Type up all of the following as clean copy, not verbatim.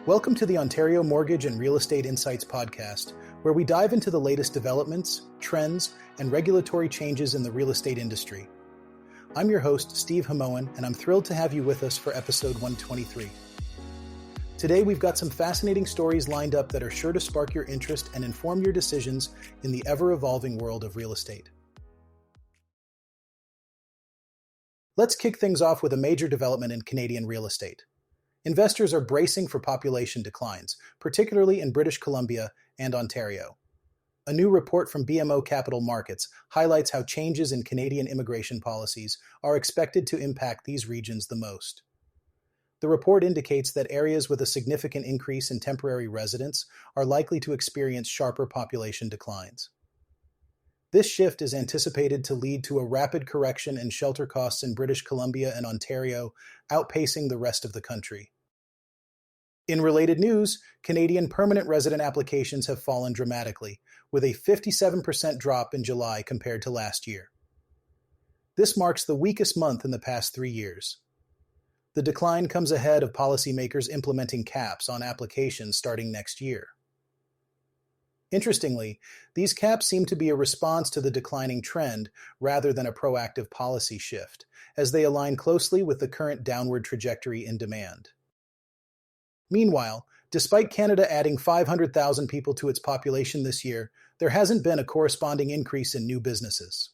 Welcome to the Ontario Mortgage and Real Estate Insights podcast, where we dive into the latest developments, trends, and regulatory changes in the real estate industry. I'm your host, Steve Hamoan, and I'm thrilled to have you with us for episode 123. Today, we've got some fascinating stories lined up that are sure to spark your interest and inform your decisions in the ever-evolving world of real estate. Let's kick things off with a major development in Canadian real estate. Investors are bracing for population declines, particularly in British Columbia and Ontario. A new report from BMO Capital Markets highlights how changes in Canadian immigration policies are expected to impact these regions the most. The report indicates that areas with a significant increase in temporary residents are likely to experience sharper population declines. This shift is anticipated to lead to a rapid correction in shelter costs in British Columbia and Ontario, outpacing the rest of the country. In related news, Canadian permanent resident applications have fallen dramatically, with a 57% drop in July compared to last year. This marks the weakest month in the past 3 years. The decline comes ahead of policymakers implementing caps on applications starting next year. Interestingly, these caps seem to be a response to the declining trend rather than a proactive policy shift, as they align closely with the current downward trajectory in demand. Meanwhile, despite Canada adding 500,000 people to its population this year, there hasn't been a corresponding increase in new businesses.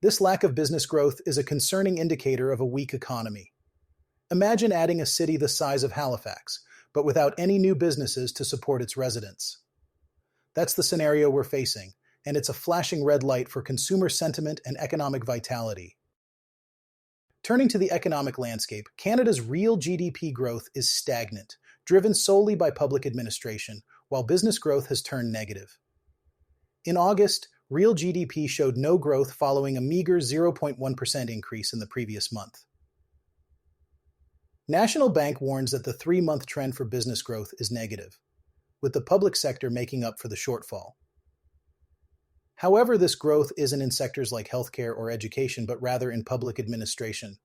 This lack of business growth is a concerning indicator of a weak economy. Imagine adding a city the size of Halifax, but without any new businesses to support its residents. That's the scenario we're facing, and it's a flashing red light for consumer sentiment and economic vitality. Turning to the economic landscape, Canada's real GDP growth is stagnant, driven solely by public administration, while business growth has turned negative. In August, real GDP showed no growth following a meager 0.1% increase in the previous month. National Bank warns that the 3-month trend for business growth is negative, with the public sector making up for the shortfall. However, this growth isn't in sectors like healthcare or education, but rather in public administration,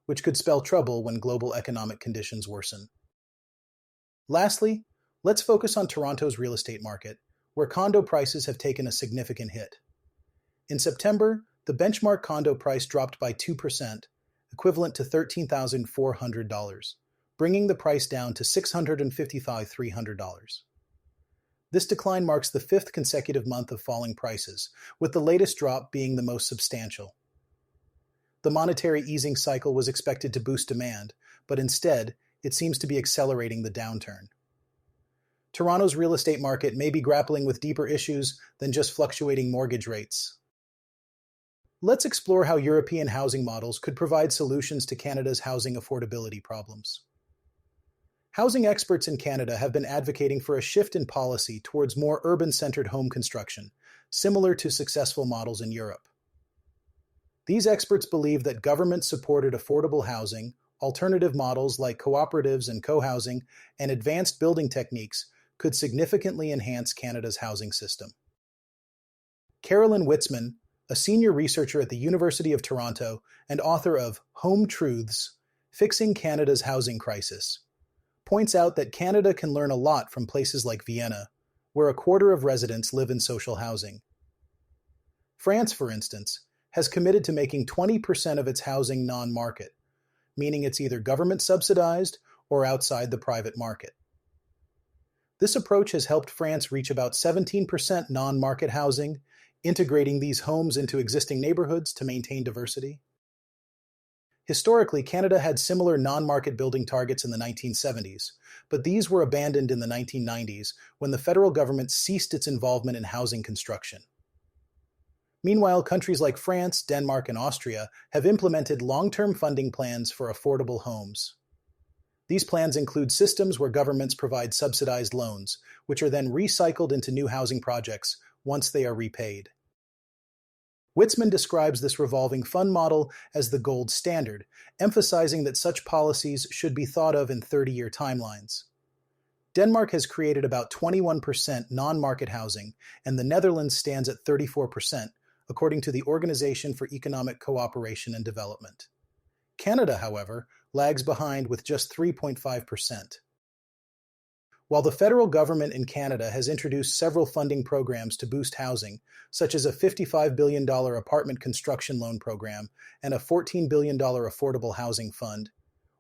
which could spell trouble when global economic conditions worsen. Lastly, let's focus on Toronto's real estate market, where condo prices have taken a significant hit. In September, the benchmark condo price dropped by 2%, equivalent to $13,400, bringing the price down to $655,300. This decline marks the 5th consecutive month of falling prices, with the latest drop being the most substantial. The monetary easing cycle was expected to boost demand, but instead, it seems to be accelerating the downturn. Toronto's real estate market may be grappling with deeper issues than just fluctuating mortgage rates. Let's explore how European housing models could provide solutions to Canada's housing affordability problems. Housing experts in Canada have been advocating for a shift in policy towards more urban-centered home construction, similar to successful models in Europe. These experts believe that government-supported affordable housing, alternative models like cooperatives and co-housing, and advanced building techniques could significantly enhance Canada's housing system. Carolyn Witzman, a senior researcher at the University of Toronto and author of Home Truths: Fixing Canada's Housing Crisis, points out that Canada can learn a lot from places like Vienna, where a quarter of residents live in social housing. France, for instance, has committed to making 20% of its housing non-market, meaning it's either government-subsidized or outside the private market. This approach has helped France reach about 17% non-market housing, integrating these homes into existing neighborhoods to maintain diversity. Historically, Canada had similar non-market building targets in the 1970s, but these were abandoned in the 1990s when the federal government ceased its involvement in housing construction. Meanwhile, countries like France, Denmark, and Austria have implemented long-term funding plans for affordable homes. These plans include systems where governments provide subsidized loans, which are then recycled into new housing projects once they are repaid. Witzman describes this revolving fund model as the gold standard, emphasizing that such policies should be thought of in 30-year timelines. Denmark has created about 21% non-market housing, and the Netherlands stands at 34%, according to the Organization for Economic Cooperation and Development. Canada, however, lags behind with just 3.5%. While the federal government in Canada has introduced several funding programs to boost housing, such as a $55 billion apartment construction loan program and a $14 billion affordable housing fund,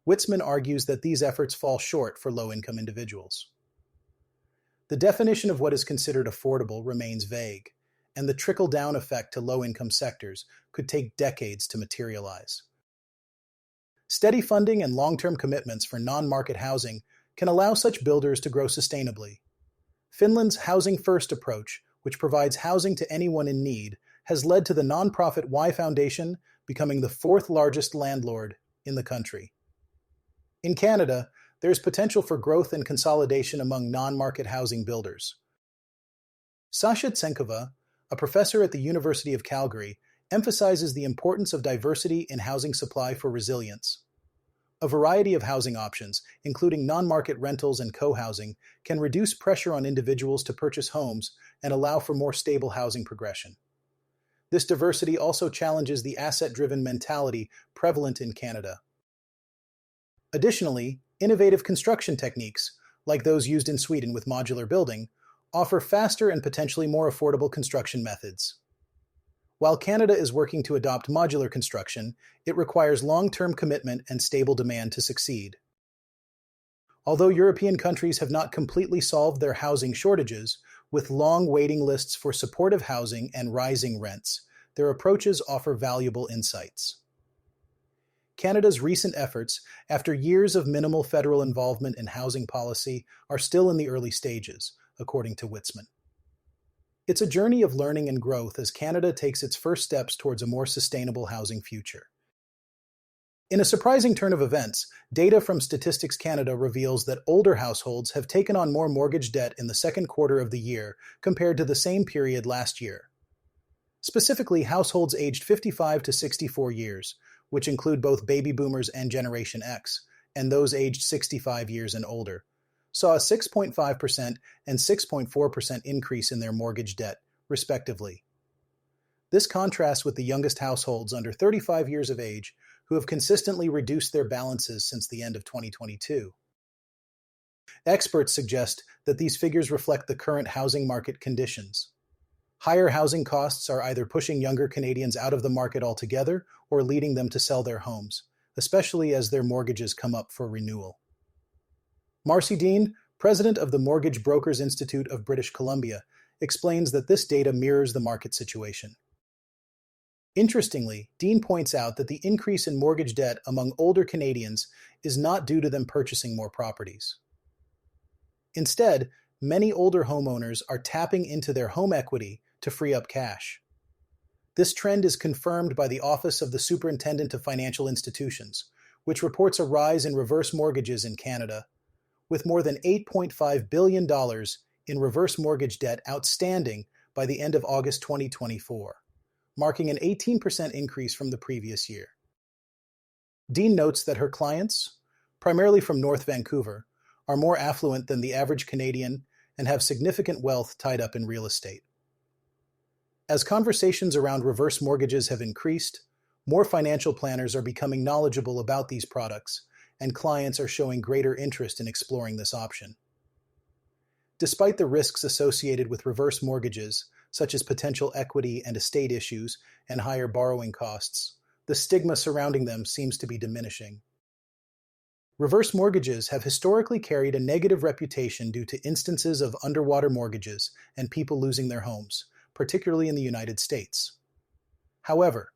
Witzman argues that these efforts fall short for low-income individuals. The definition of what is considered affordable remains vague, and the trickle-down effect to low-income sectors could take decades to materialize. Steady funding and long-term commitments for non-market housing can allow such builders to grow sustainably. Finland's Housing First approach, which provides housing to anyone in need, has led to the nonprofit Y Foundation becoming the fourth largest landlord in the country. In Canada, there is potential for growth and consolidation among non-market housing builders. Sasha Tsenkova, a professor at the University of Calgary, emphasizes the importance of diversity in housing supply for resilience. A variety of housing options, including non-market rentals and co-housing, can reduce pressure on individuals to purchase homes and allow for more stable housing progression. This diversity also challenges the asset-driven mentality prevalent in Canada. Additionally, innovative construction techniques, like those used in Sweden with modular building, offer faster and potentially more affordable construction methods. While Canada is working to adopt modular construction, it requires long-term commitment and stable demand to succeed. Although European countries have not completely solved their housing shortages, with long waiting lists for supportive housing and rising rents, their approaches offer valuable insights. Canada's recent efforts, after years of minimal federal involvement in housing policy, are still in the early stages, according to Witzman. It's a journey of learning and growth as Canada takes its first steps towards a more sustainable housing future. In a surprising turn of events, data from Statistics Canada reveals that older households have taken on more mortgage debt in the second quarter of the year compared to the same period last year. Specifically, households aged 55 to 64 years, which include both baby boomers and Generation X, and those aged 65 years and older, saw a 6.5% and 6.4% increase in their mortgage debt, respectively. This contrasts with the youngest households under 35 years of age, who have consistently reduced their balances since the end of 2022. Experts suggest that these figures reflect the current housing market conditions. Higher housing costs are either pushing younger Canadians out of the market altogether or leading them to sell their homes, especially as their mortgages come up for renewal. Marcy Dean, president of the Mortgage Brokers Institute of British Columbia, explains that this data mirrors the market situation. Interestingly, Dean points out that the increase in mortgage debt among older Canadians is not due to them purchasing more properties. Instead, many older homeowners are tapping into their home equity to free up cash. This trend is confirmed by the Office of the Superintendent of Financial Institutions, which reports a rise in reverse mortgages in Canada, with more than $8.5 billion in reverse mortgage debt outstanding by the end of August 2024, marking an 18% increase from the previous year. Dean notes that her clients, primarily from North Vancouver, are more affluent than the average Canadian and have significant wealth tied up in real estate. As conversations around reverse mortgages have increased, more financial planners are becoming knowledgeable about these products, and clients are showing greater interest in exploring this option. Despite the risks associated with reverse mortgages, such as potential equity and estate issues and higher borrowing costs, the stigma surrounding them seems to be diminishing. Reverse mortgages have historically carried a negative reputation due to instances of underwater mortgages and people losing their homes, particularly in the United States. However,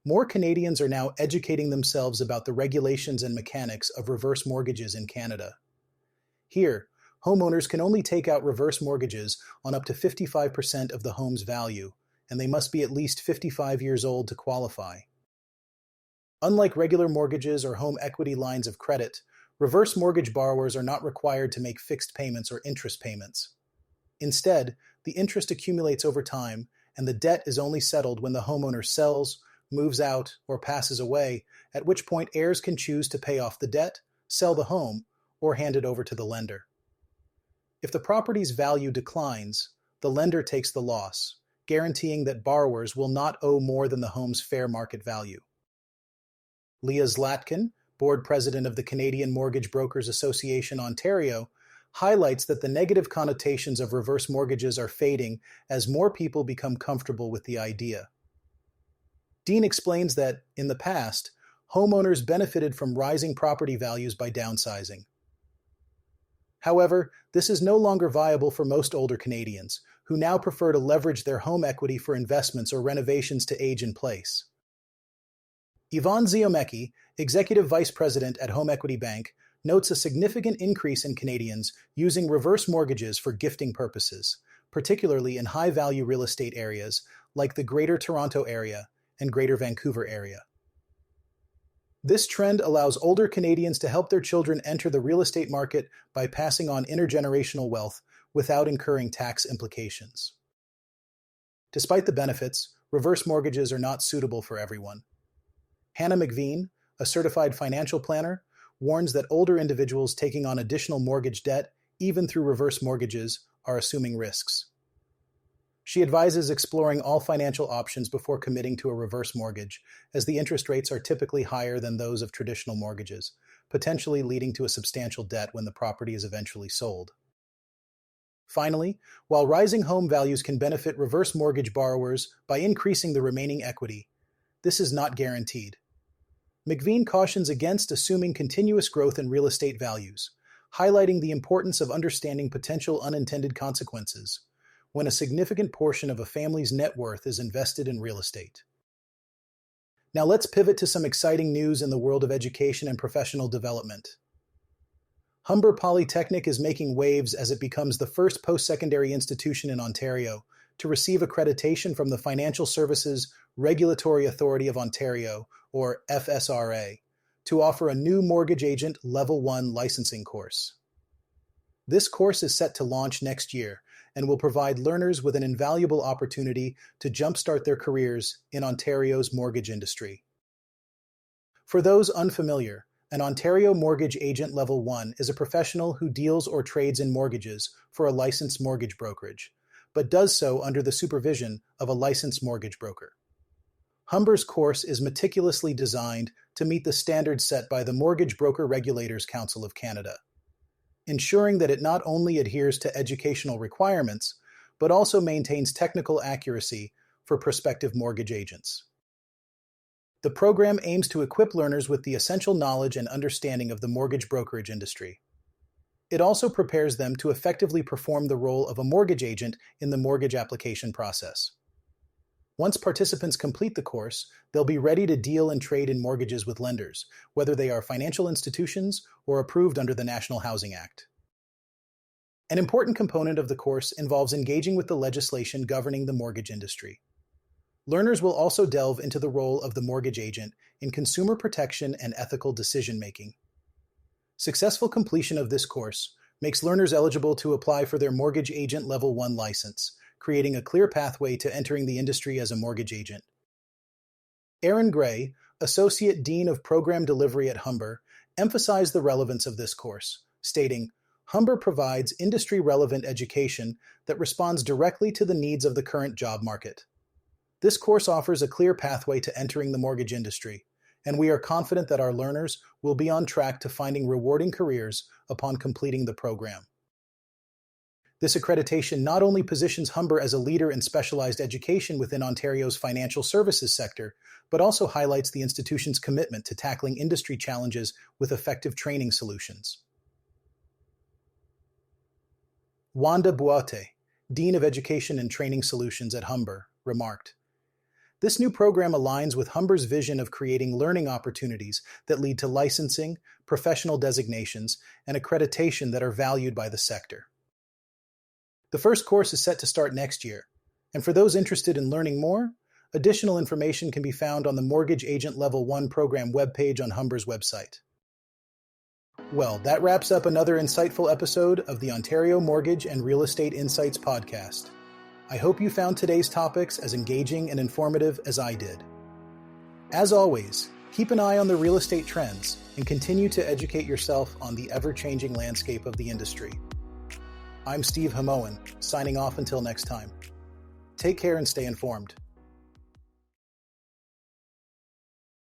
more Canadians are now educating themselves about the regulations and mechanics of reverse mortgages in Canada. Here, homeowners can only take out reverse mortgages on up to 55% of the home's value, and they must be at least 55 years old to qualify. Unlike regular mortgages or home equity lines of credit, reverse mortgage borrowers are not required to make fixed payments or interest payments. Instead, the interest accumulates over time, and the debt is only settled when the homeowner sells, moves out, or passes away, at which point heirs can choose to pay off the debt, sell the home, or hand it over to the lender. If the property's value declines, the lender takes the loss, guaranteeing that borrowers will not owe more than the home's fair market value. Leah Zlatkin, board president of the Canadian Mortgage Brokers Association Ontario, highlights that the negative connotations of reverse mortgages are fading as more people become comfortable with the idea. Dean explains that, in the past, homeowners benefited from rising property values by downsizing. However, this is no longer viable for most older Canadians, who now prefer to leverage their home equity for investments or renovations to age in place. Yvonne Ziomecki, Executive Vice President at Home Equity Bank, notes a significant increase in Canadians using reverse mortgages for gifting purposes, particularly in high-value real estate areas like the Greater Toronto Area and Greater Vancouver Area. This trend allows older Canadians to help their children enter the real estate market by passing on intergenerational wealth without incurring tax implications. Despite the benefits, reverse mortgages are not suitable for everyone. Hannah McVean, a certified financial planner, warns that older individuals taking on additional mortgage debt, even through reverse mortgages, are assuming risks. She advises exploring all financial options before committing to a reverse mortgage, as the interest rates are typically higher than those of traditional mortgages, potentially leading to a substantial debt when the property is eventually sold. Finally, while rising home values can benefit reverse mortgage borrowers by increasing the remaining equity, this is not guaranteed. McVean cautions against assuming continuous growth in real estate values, highlighting the importance of understanding potential unintended consequences when a significant portion of a family's net worth is invested in real estate. Now let's pivot to some exciting news in the world of education and professional development. Humber Polytechnic is making waves as it becomes the first post-secondary institution in Ontario to receive accreditation from the Financial Services Regulatory Authority of Ontario, or FSRA, to offer a new mortgage agent Level 1 licensing course. This course is set to launch next year and will provide learners with an invaluable opportunity to jumpstart their careers in Ontario's mortgage industry. For those unfamiliar, an Ontario Mortgage Agent Level 1 is a professional who deals or trades in mortgages for a licensed mortgage brokerage, but does so under the supervision of a licensed mortgage broker. Humber's course is meticulously designed to meet the standards set by the Mortgage Broker Regulators Council of Canada, ensuring that it not only adheres to educational requirements, but also maintains technical accuracy for prospective mortgage agents. The program aims to equip learners with the essential knowledge and understanding of the mortgage brokerage industry. It also prepares them to effectively perform the role of a mortgage agent in the mortgage application process. Once participants complete the course, they'll be ready to deal and trade in mortgages with lenders, whether they are financial institutions or approved under the National Housing Act. An important component of the course involves engaging with the legislation governing the mortgage industry. Learners will also delve into the role of the mortgage agent in consumer protection and ethical decision-making. Successful completion of this course makes learners eligible to apply for their Mortgage Agent Level 1 license, creating a clear pathway to entering the industry as a mortgage agent. Aaron Gray, Associate Dean of Program Delivery at Humber, emphasized the relevance of this course, stating, "Humber provides industry-relevant education that responds directly to the needs of the current job market. This course offers a clear pathway to entering the mortgage industry, and we are confident that our learners will be on track to finding rewarding careers upon completing the program." This accreditation not only positions Humber as a leader in specialized education within Ontario's financial services sector, but also highlights the institution's commitment to tackling industry challenges with effective training solutions. Wanda Buate, Dean of Education and Training Solutions at Humber, remarked, "This new program aligns with Humber's vision of creating learning opportunities that lead to licensing, professional designations, and accreditation that are valued by the sector." The first course is set to start next year, and for those interested in learning more, additional information can be found on the Mortgage Agent Level 1 program webpage on Humber's website. Well, that wraps up another insightful episode of the Ontario Mortgage and Real Estate Insights podcast. I hope you found today's topics as engaging and informative as I did. As always, keep an eye on the real estate trends and continue to educate yourself on the ever-changing landscape of the industry. I'm Steve Hamoan, signing off until next time. Take care and stay informed.